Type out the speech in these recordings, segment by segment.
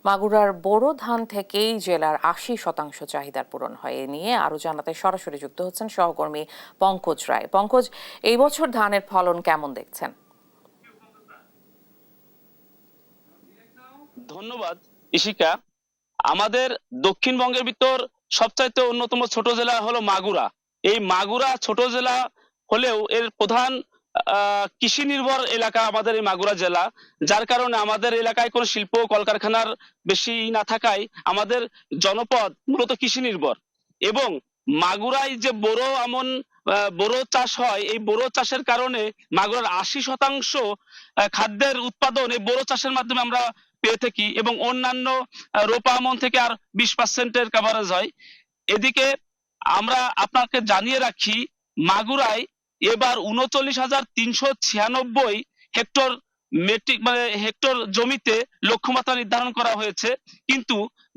মাগুরার বোরো ধান থেকেই জেলার ৮০% চাহিদার পূরণ হয়। এ নিয়ে আরো জানাতে সরাসরি যুক্ত হচ্ছেন সহকর্মী পঙ্কজ রায়। পঙ্কজ, এই বছর ধানের ফলন কেমন দেখছেন? ধন্যবাদ ইশিকা। আমাদের দক্ষিণবঙ্গের ভিতর সবচাইতে অন্যতম ছোট জেলা হলো মাগুরা। এই মাগুরা ছোট জেলা হলেও এর প্রধান কৃষি নির্ভর এলাকা আমাদের এই মাগুরা জেলা। যার কারণে আমাদের এলাকায় কোনো শিল্প কলকারখানার বেশি না থাকায় আমাদের জনপদ মূলত কৃষি নির্ভর। এবং মাগুরায় যে বোরো আমন বোরো চাষ হয়, এই বোরো চাষের কারণে মাগুরার ৮০% খাদ্যের উৎপাদন এই বোরো চাষের মাধ্যমে আমরা পেয়ে থাকি, এবং অন্যান্য রোপা আমন থেকে আর 20%-এর কভারেজ হয়। এদিকে আমরা আপনাকে জানিয়ে রাখি, মাগুরায় এবার ৩৯,৩৯৬ হেক্টর মেট্রিক মানে হেক্টর জমিতে লক্ষ্যমাত্রা নির্ধারণ করা হয়েছে, কিন্তু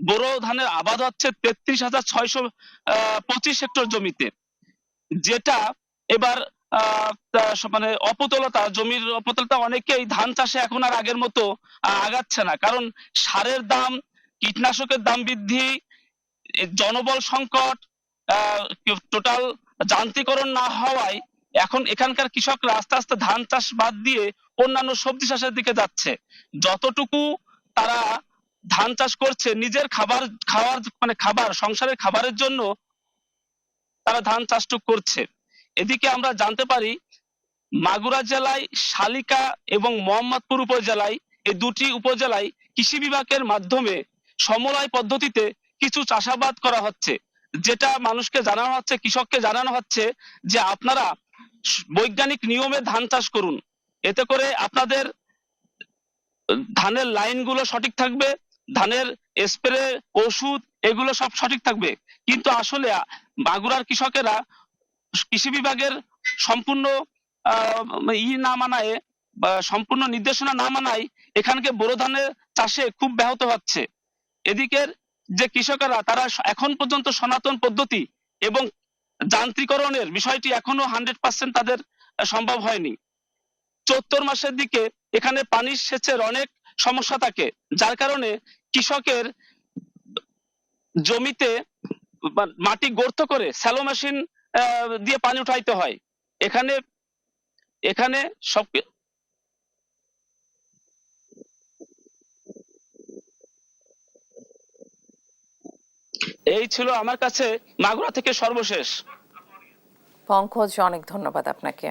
বোরো ধানের আবাদ হচ্ছে ৩৩,৬২৫ হেক্টর জমিতে, যেটা এবার মানে অপতলতা, জমির অপতলতা অনেকেই ধান চাষে এখন আর আগের মতো আগাচ্ছে না, কারণ সারের দাম, কীটনাশকের দাম বৃদ্ধি, জনবল সংকট, টোটাল যান্ত্রিকরণ না হওয়ায় এখন এখানকার কৃষকরা আস্তে আস্তে ধান চাষ বাদ দিয়ে অন্যান্য সবজি চাষের দিকে যাচ্ছে। যতটুকু তারা ধান চাষ করছে নিজের খাবার সংসারের খাবারের জন্য তারা ধান চাষটুক করছে। এদিকে আমরা জানতে পারি, মাগুরা জেলায় শালিকা এবং মোহাম্মদপুর উপজেলায়, এই দুটি উপজেলায় কৃষি বিভাগের মাধ্যমে সমবায় পদ্ধতিতে কিছু চাষাবাদ করা হচ্ছে, যেটা মানুষকে জানানো হচ্ছে, কৃষককে জানানো হচ্ছে যে আপনারা বৈজ্ঞানিক নিয়মে ধান চাষ করুন। এতে করে আপনাদের ধানের লাইনগুলো সঠিক থাকবে, ধানের স্প্রে, ওষুধ এগুলো সব সঠিক থাকবে। কিন্তু আসলে মাগুরার কৃষকেরা কৃষি বিভাগের সম্পূর্ণ না মানায় বা সম্পূর্ণ নির্দেশনা না মানায় এখানকে বোরো ধানের চাষে খুব ব্যাহত হচ্ছে। এদিকের যে কৃষকেরা তারা এখন পর্যন্ত সনাতন পদ্ধতি এবং যান্ত্রিকরণের বিষয়টি এখনো 100% তাদের সম্ভব হয়নি। চৈত্র মাসের দিকে এখানে পানি সেচের অনেক সমস্যা থাকে, যার কারণে কৃষকের জমিতে মাটি গর্ত করে স্যালো মেশিন দিয়ে পানি উঠাইতে হয়। এখানে এখানে সব এই ছিল আমার কাছে মাগুরা থেকে সর্বশেষ। পঙ্কজ, অনেক ধন্যবাদ আপনাকে।